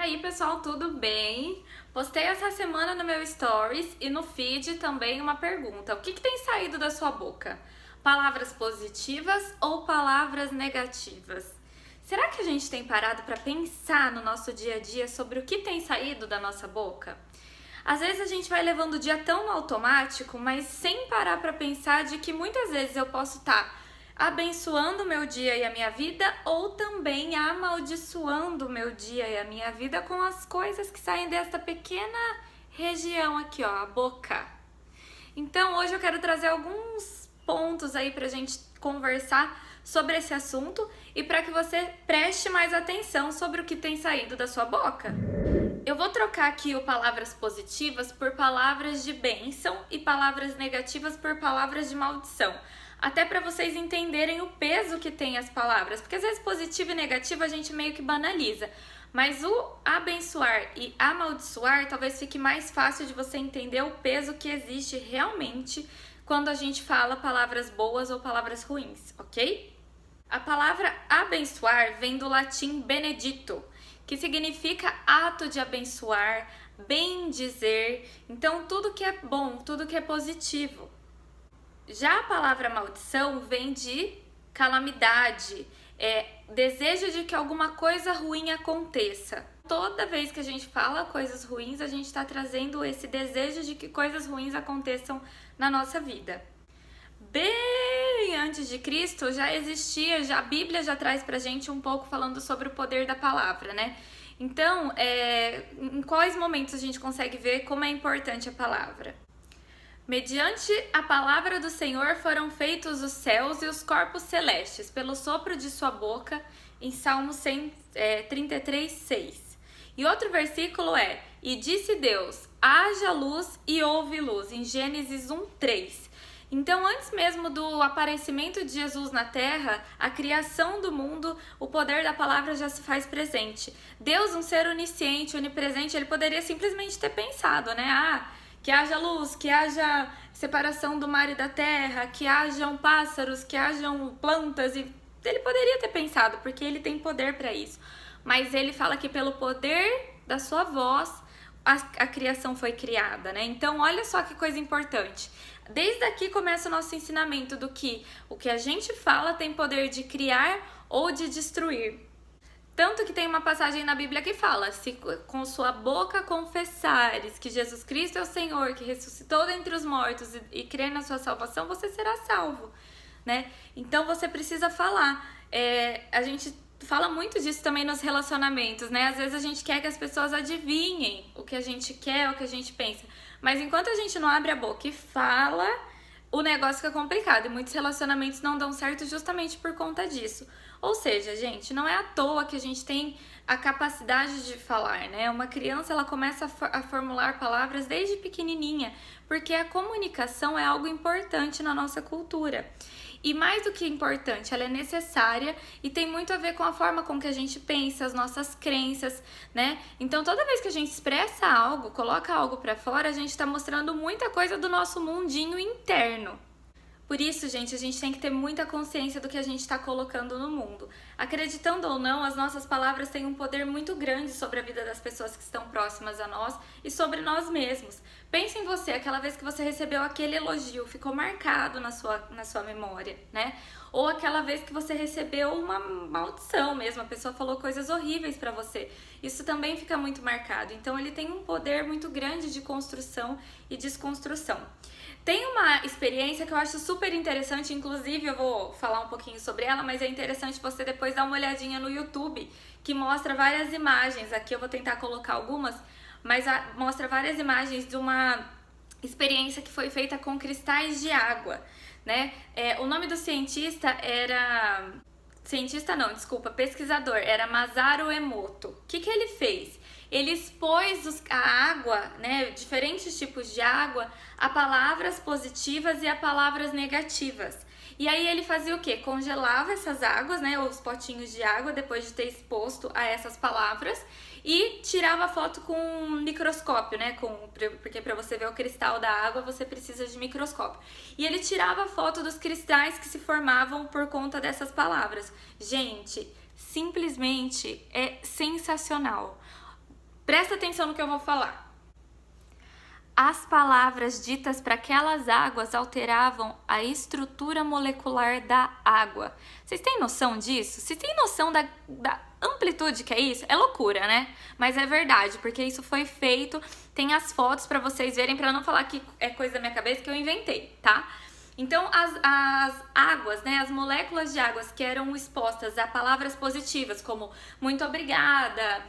aí, pessoal, tudo bem? Postei essa semana no meu Stories e no feed também uma pergunta. O que tem saído da sua boca? Palavras positivas ou palavras negativas? Será que a gente tem parado para pensar no nosso dia a dia sobre o que tem saído da nossa boca? Às vezes a gente vai levando o dia tão no automático, mas sem parar para pensar de que muitas vezes eu posso estar abençoando o meu dia e a minha vida ou também amaldiçoando o meu dia e a minha vida com as coisas que saem desta pequena região aqui, ó, a boca. Então hoje eu quero trazer alguns pontos aí pra gente conversar sobre esse assunto e para que você preste mais atenção sobre o que tem saído da sua boca. Eu vou trocar aqui o palavras positivas por palavras de bênção e palavras negativas por palavras de maldição. Até para vocês entenderem o peso que tem as palavras, porque às vezes positivo e negativo a gente meio que banaliza, mas o abençoar e amaldiçoar talvez fique mais fácil de você entender o peso que existe realmente quando a gente fala palavras boas ou palavras ruins, ok? A palavra abençoar vem do latim benedito, que significa ato de abençoar, bem dizer, então tudo que é bom, tudo que é positivo. Já a palavra maldição vem de calamidade, desejo de que alguma coisa ruim aconteça. Toda vez que a gente fala coisas ruins, a gente está trazendo esse desejo de que coisas ruins aconteçam na nossa vida. Bem antes de Cristo já existia, a Bíblia já traz pra gente um pouco falando sobre o poder da palavra, né? Então, em quais momentos a gente consegue ver como é importante a palavra? Mediante a palavra do Senhor foram feitos os céus e os corpos celestes, pelo sopro de sua boca, em Salmo 33, 6. E outro versículo é: E disse Deus, haja luz e houve luz, em Gênesis 1, 3. Então, antes mesmo do aparecimento de Jesus na Terra, a criação do mundo, o poder da palavra já se faz presente. Deus, um ser onisciente, onipresente, ele poderia simplesmente ter pensado, né? Que haja luz, que haja separação do mar e da terra, que hajam pássaros, que hajam plantas. E ele poderia ter pensado, porque ele tem poder para isso. Mas ele fala que pelo poder da sua voz, a criação foi criada, né? Então, olha só que coisa importante. Desde aqui começa o nosso ensinamento do que o que a gente fala tem poder de criar ou de destruir. Tanto que tem uma passagem na Bíblia que fala: se com sua boca confessares que Jesus Cristo é o Senhor, que ressuscitou dentre os mortos e crer na sua salvação, você será salvo, né? Então você precisa falar. A gente fala muito disso também nos relacionamentos, né? Às vezes a gente quer que as pessoas adivinhem o que a gente quer, o que a gente pensa. Mas enquanto a gente não abre a boca e fala, o negócio fica complicado. E muitos relacionamentos não dão certo justamente por conta disso. Ou seja, gente, não é à toa que a gente tem a capacidade de falar, né? Uma criança, ela começa a formular palavras desde pequenininha, porque a comunicação é algo importante na nossa cultura. E mais do que importante, ela é necessária e tem muito a ver com a forma com que a gente pensa, as nossas crenças, né? Então, toda vez que a gente expressa algo, coloca algo pra fora, a gente tá mostrando muita coisa do nosso mundinho interno. Por isso, gente, a gente tem que ter muita consciência do que a gente está colocando no mundo. Acreditando ou não, as nossas palavras têm um poder muito grande sobre a vida das pessoas que estão próximas a nós e sobre nós mesmos. Pense em você, aquela vez que você recebeu aquele elogio, ficou marcado na sua memória, né? Ou aquela vez que você recebeu uma maldição mesmo, a pessoa falou coisas horríveis pra você. Isso também fica muito marcado. Então, ele tem um poder muito grande de construção e desconstrução. Tem uma experiência que eu acho super interessante, inclusive eu vou falar um pouquinho sobre ela, mas é interessante você depois dar uma olhadinha no YouTube, que mostra várias imagens. Aqui eu vou tentar colocar algumas, mas mostra várias imagens de uma experiência que foi feita com cristais de água, né? O nome do pesquisador, era Masaru Emoto. O que ele fez? Ele expôs a água, né, diferentes tipos de água, a palavras positivas e a palavras negativas. E aí ele fazia o quê? Congelava essas águas, né, os potinhos de água, depois de ter exposto a essas palavras, e tirava foto com um microscópio, né, porque para você ver o cristal da água você precisa de microscópio. E ele tirava foto dos cristais que se formavam por conta dessas palavras. Gente, simplesmente é sensacional. Presta atenção no que eu vou falar. As palavras ditas para aquelas águas alteravam a estrutura molecular da água. Vocês têm noção disso? Vocês têm noção da amplitude que é isso? É loucura, né? Mas é verdade, porque isso foi feito. Tem as fotos para vocês verem, para não falar que é coisa da minha cabeça que eu inventei, tá? Então, as águas, né, as moléculas de águas que eram expostas a palavras positivas, como muito obrigada,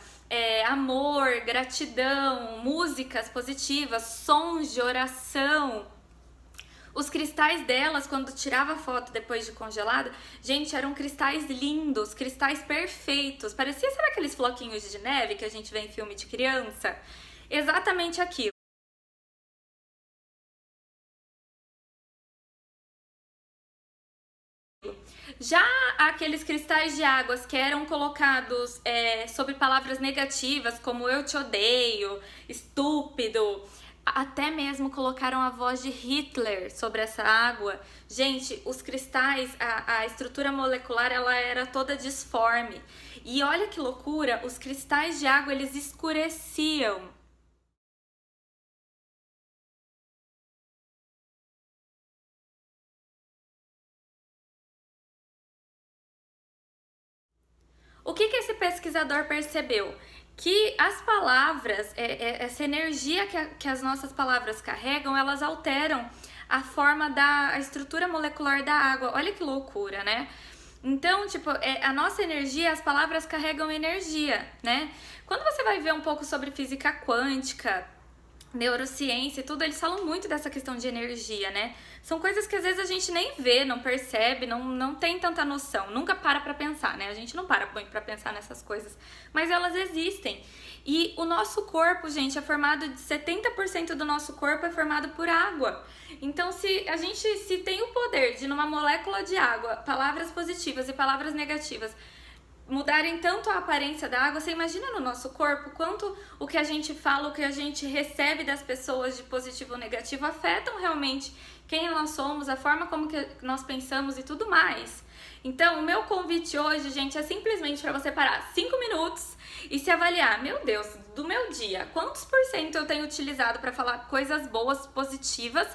amor, gratidão, músicas positivas, sons de oração. Os cristais delas, quando tirava foto depois de congelada, gente, eram cristais lindos, cristais perfeitos. Parecia, sabe aqueles floquinhos de neve que a gente vê em filme de criança? Exatamente aquilo. Já aqueles cristais de águas que eram colocados sobre palavras negativas, como eu te odeio, estúpido, até mesmo colocaram a voz de Hitler sobre essa água. Gente, os cristais, a estrutura molecular, ela era toda disforme. E olha que loucura, os cristais de água, eles escureciam. O que esse pesquisador percebeu? Que as palavras, essa energia que as nossas palavras carregam, elas alteram a forma a estrutura molecular da água. Olha que loucura, né? Então, tipo, a nossa energia, as palavras carregam energia, né? Quando você vai ver um pouco sobre física quântica, neurociência e tudo, eles falam muito dessa questão de energia, né? São coisas que às vezes a gente nem vê, não percebe, não tem tanta noção, nunca para pra pensar, né? A gente não para muito pra pensar nessas coisas, mas elas existem. E o nosso corpo, gente, é formado de 70% do nosso corpo é formado por água. Então, se tem o poder de, numa molécula de água, palavras positivas e palavras negativas mudarem tanto a aparência da água, você imagina no nosso corpo quanto o que a gente fala, o que a gente recebe das pessoas de positivo ou negativo afetam realmente quem nós somos, a forma como que nós pensamos e tudo mais. Então, o meu convite hoje, gente, é simplesmente para você parar 5 minutos e se avaliar, meu Deus, do meu dia, quantos por cento eu tenho utilizado para falar coisas boas, positivas,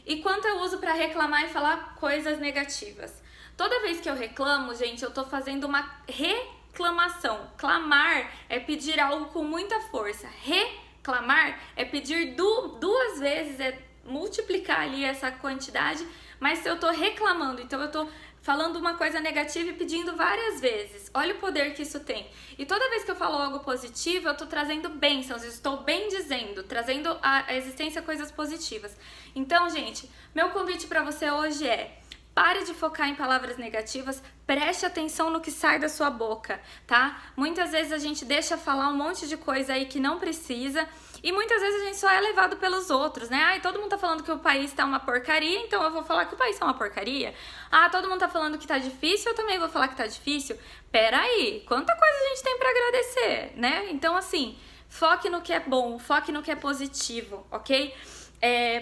e quanto eu uso para reclamar e falar coisas negativas. Toda vez que eu reclamo, gente, eu tô fazendo uma reclamação. Clamar é pedir algo com muita força. Reclamar é pedir duas vezes, é multiplicar ali essa quantidade, mas se eu tô reclamando, então eu tô falando uma coisa negativa e pedindo várias vezes. Olha o poder que isso tem. E toda vez que eu falo algo positivo, eu tô trazendo bênçãos, eu estou bem dizendo, trazendo à existência coisas positivas. Então, gente, meu convite para você hoje é: pare de focar em palavras negativas, preste atenção no que sai da sua boca, tá? Muitas vezes a gente deixa falar um monte de coisa aí que não precisa e muitas vezes a gente só é levado pelos outros, né? Ai, todo mundo tá falando que o país tá uma porcaria, então eu vou falar que o país tá uma porcaria. Ah, todo mundo tá falando que tá difícil, eu também vou falar que tá difícil. Pera aí, quanta coisa a gente tem pra agradecer, né? Então, assim, foque no que é bom, foque no que é positivo, ok?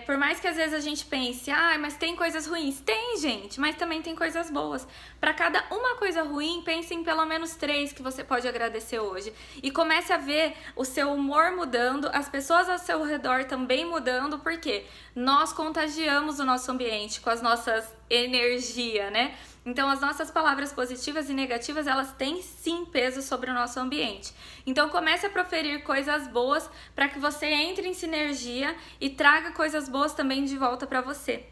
Por mais que às vezes a gente pense, mas tem coisas ruins. Tem, gente, mas também tem coisas boas. Para cada uma coisa ruim, pense em pelo menos 3 que você pode agradecer hoje. E comece a ver o seu humor mudando, as pessoas ao seu redor também mudando, porque nós contagiamos o nosso ambiente com as nossas energias, né? Então, as nossas palavras positivas e negativas, elas têm sim peso sobre o nosso ambiente. Então, comece a proferir coisas boas para que você entre em sinergia e traga coisas boas também de volta para você.